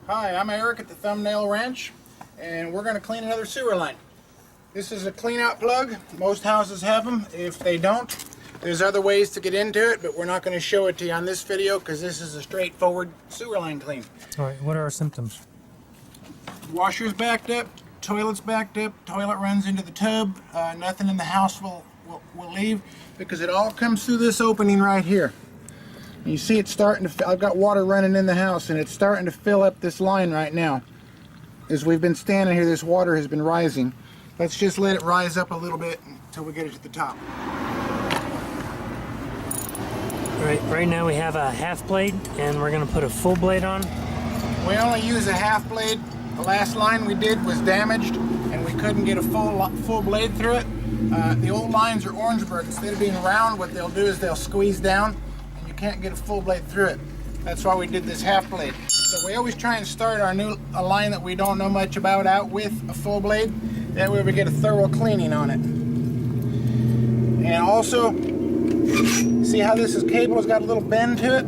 Hi, I'm Eric at the Thumbnail Ranch, and we're going to clean another sewer line. This is a clean out plug. Most houses have them. If they don't, there's other ways to get into it, but we're not going to show it to you on this video because this is a straightforward sewer line clean. All right, what are our symptoms? Washer's backed up, toilet's backed up, toilet runs into the tub. Nothing in the house will leave because it all comes through this opening right here. And you see it's starting to, I've got water running in the house and it's starting to fill up this line right now. As we've been standing here, this water has been rising. Let's just let it rise up a little bit until we get it to the top. All right now we have a half blade and we're gonna put a full blade on. We only use a half blade. The last line we did was damaged and we couldn't get a full blade through it. The old lines are Orangeburg. Instead of being round, what they'll do is they'll squeeze down and you can't get a full blade through it. That's why we did this half blade. So we always try and start our a line that we don't know much about out with a full blade. That way we get a thorough cleaning on it. And also, see how this cable has got a little bend to it?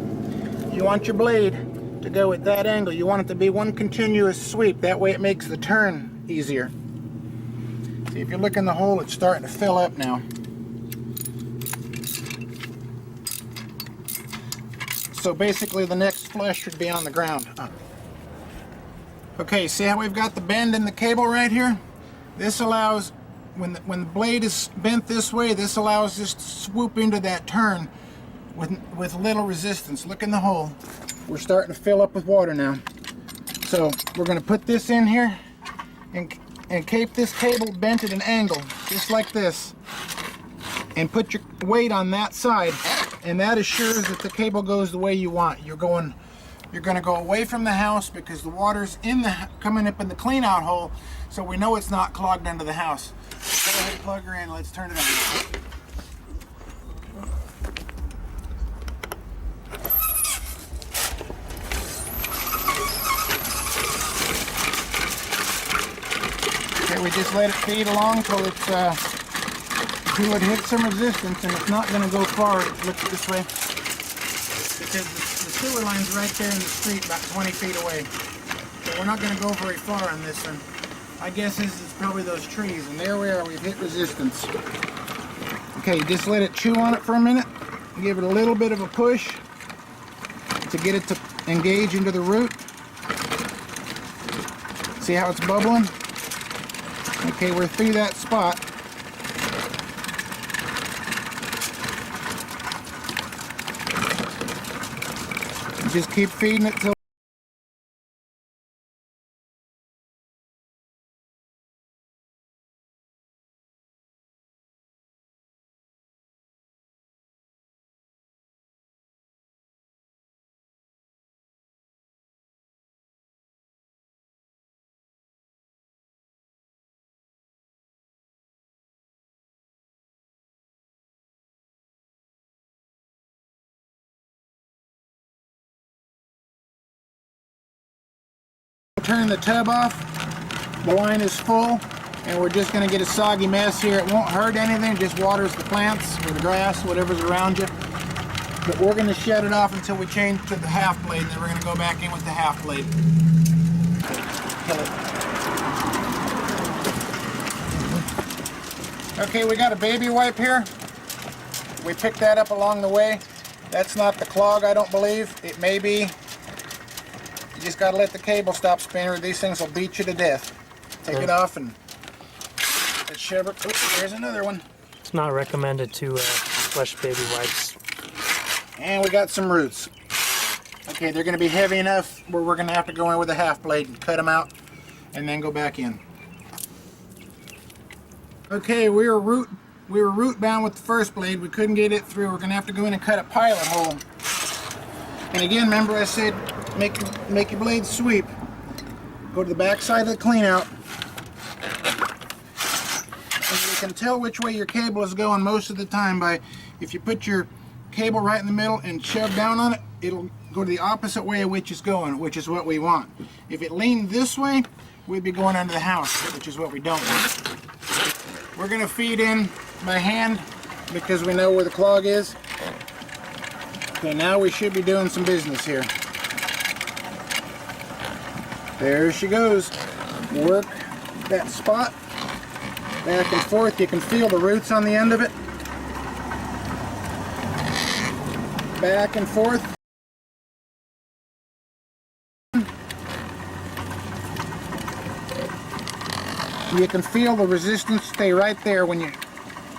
You want your blade to go at that angle. You want it to be one continuous sweep. That way it makes the turn easier. See, if you look in the hole, it's starting to fill up now. So basically the next flush should be on the ground. Okay, see how we've got the bend in the cable right here? This allows, when the blade is bent this way, this allows this to swoop into that turn with little resistance. Look in the hole. We're starting to fill up with water now. So we're going to put this in here and keep this cable bent at an angle, just like this. And put your weight on that side, and that assures that the cable goes the way you want. You're going to go away from the house because the water's coming up in the clean out hole, so we know it's not clogged under the house. Go ahead, plug her in. Let's turn it on. Okay, we just let it feed along till it hits some resistance, and it's not going to go far. Look this way, because the sewer line's right there in the street, about 20 feet away. So we're not going to go very far on this one. My guess is it's probably those trees, and there we are. We've hit resistance. Okay, just let it chew on it for a minute. Give it a little bit of a push to get it to engage into the root. See how it's bubbling? Okay, we're through that spot. Just keep feeding it till turn the tub off. The line is full and we're just going to get a soggy mess here. It won't hurt anything, just waters the plants or the grass, whatever's around you. But we're going to shut it off until we change to the half blade, and then we're going to go back in with the half blade. Okay, we got a baby wipe here. We picked that up along the way. That's not the clog, I don't believe. It may be. You just got to let the cable stop spinning, or these things will beat you to death. Take it off and let's shove it. Oops, there's another one. It's not recommended to flush baby wipes. And we got some roots. Okay, they're going to be heavy enough where we're going to have to go in with a half blade and cut them out and then go back in. Okay, we were root bound with the first blade. We couldn't get it through. We're going to have to go in and cut a pilot hole. And again, remember I said make your blade sweep. Go to the back side of the clean out. And you can tell which way your cable is going most of the time by, if you put your cable right in the middle and shove down on it, it'll go the opposite way of which it's going, which is what we want. If it leaned this way, we'd be going under the house, which is what we don't want. We're going to feed in by hand because we know where the clog is. Okay, now we should be doing some business here. There she goes. Work that spot back and forth. You can feel the roots on the end of it. Back and forth. You can feel the resistance stay right there when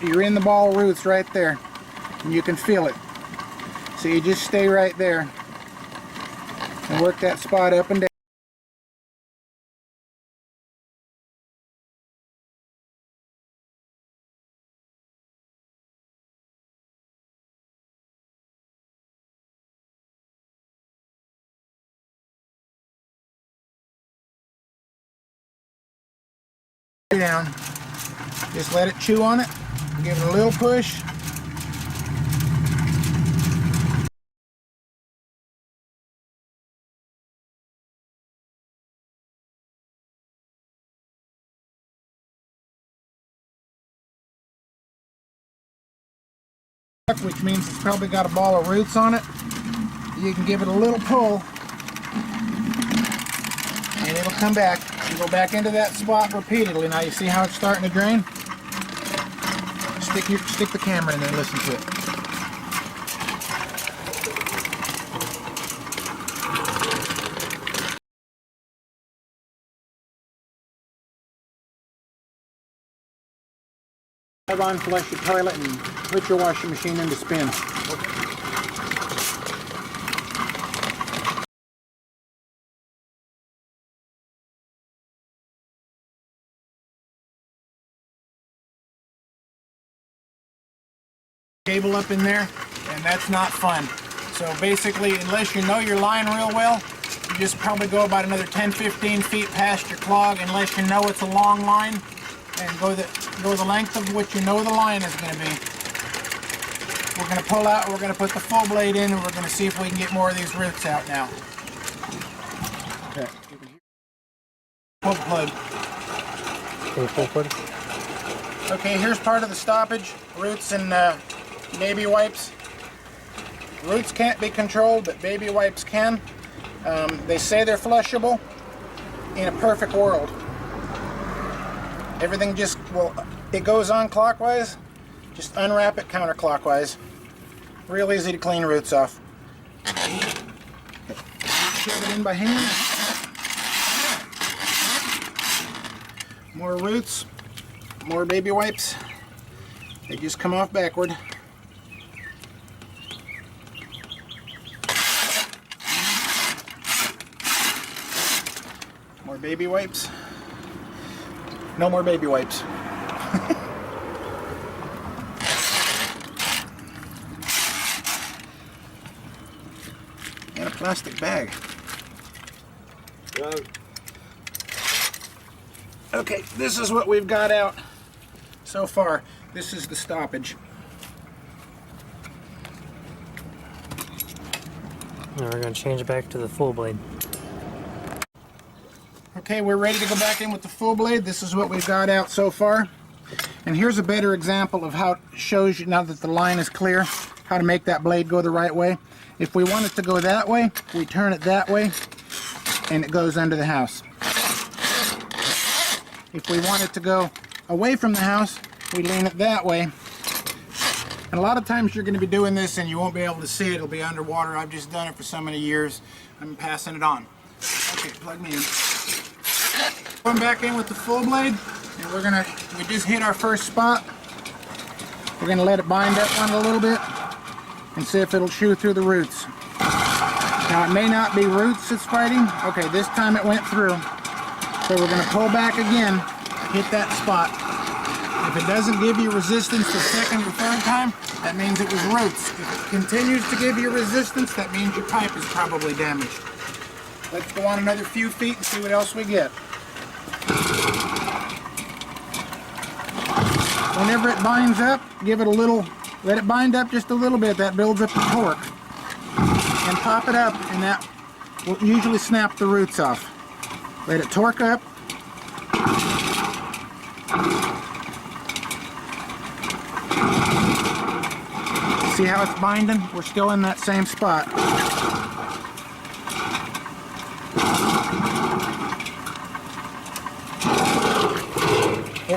you're in the ball roots right there. And you can feel it. So you just stay right there and work that spot up and down. Down. Just let it chew on it. Give it a little push. Which means it's probably got a ball of roots on it. You can give it a little pull and it'll come back. You go back into that spot repeatedly. Now you see how it's starting to drain? Stick the camera in there and listen to it. Have on, flush your toilet, and put your washing machine into spin. Cable up in there, and that's not fun. So basically, unless you know your line real well, you just probably go about another 10-15 feet past your clog, unless you know it's a long line, and go the length of what you know the line is going to be. We're going to pull out, we're going to put the full blade in, and we're going to see if we can get more of these roots out now. Okay. Pull the plug. Pull plug. Okay, here's part of the stoppage. Roots and baby wipes. Roots can't be controlled, but baby wipes can. They say they're flushable. In a perfect world, everything just, well, it goes on clockwise. Just unwrap it counterclockwise. Real easy to clean roots off. Shove it in by hand. More roots, more baby wipes. They just come off backward. More baby wipes. No more baby wipes. And a plastic bag. Okay, this is what we've got out so far. This is the stoppage. Now we're going to change it back to the full blade. Okay, we're ready to go back in with the full blade. This is what we've got out so far. And here's a better example of how it shows you, now that the line is clear, how to make that blade go the right way. If we want it to go that way, we turn it that way, and it goes under the house. If we want it to go away from the house, we lean it that way. And a lot of times you're going to be doing this and you won't be able to see it. It'll be underwater. I've just done it for so many years. I'm passing it on. Okay, plug me in. Going back in with the full blade, and we just hit our first spot. We're going to let it bind up on it a little bit and see if it'll chew through the roots. Now it may not be roots it's fighting. Okay, this time it went through. So we're going to pull back again, hit that spot. If it doesn't give you resistance the second or third time, that means it was roots. If it continues to give you resistance, that means your pipe is probably damaged. Let's go on another few feet and see what else we get. Whenever it binds up, give it a little, let it bind up just a little bit. That builds up the torque. And pop it up, and that will usually snap the roots off. Let it torque up. See how it's binding? We're still in that same spot.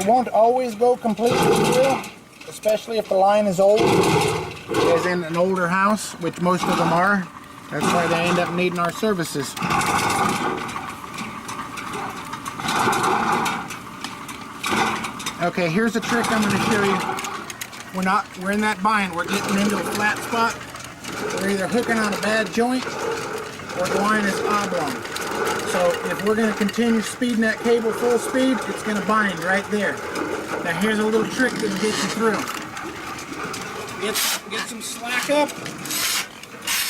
it won't always go completely through, especially if the line is old, as in an older house, which most of them are. That's why they end up needing our services. Okay, here's a trick I'm going to show you. We're in that bind. We're getting into a flat spot. We're either hooking on a bad joint or the line is oblong. So if we're going to continue speeding that cable full speed, it's going to bind right there. Now here's a little trick that will get you through. Get some slack up,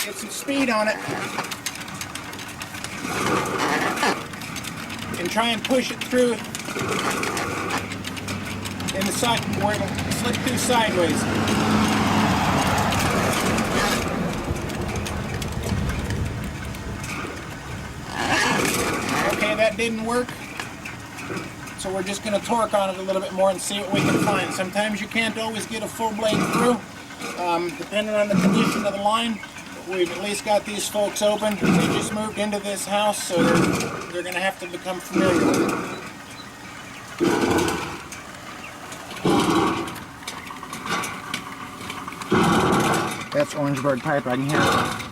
get some speed on it, and try and push it through in the side where it'll slip through sideways. Okay, that didn't work. So we're just going to torque on it a little bit more and see what we can find. Sometimes you can't always get a full blade through, depending on the condition of the line. We've at least got these folks open. They just moved into this house, so they're going to have to become familiar with it. That's Orangeburg pipe. I can hear it.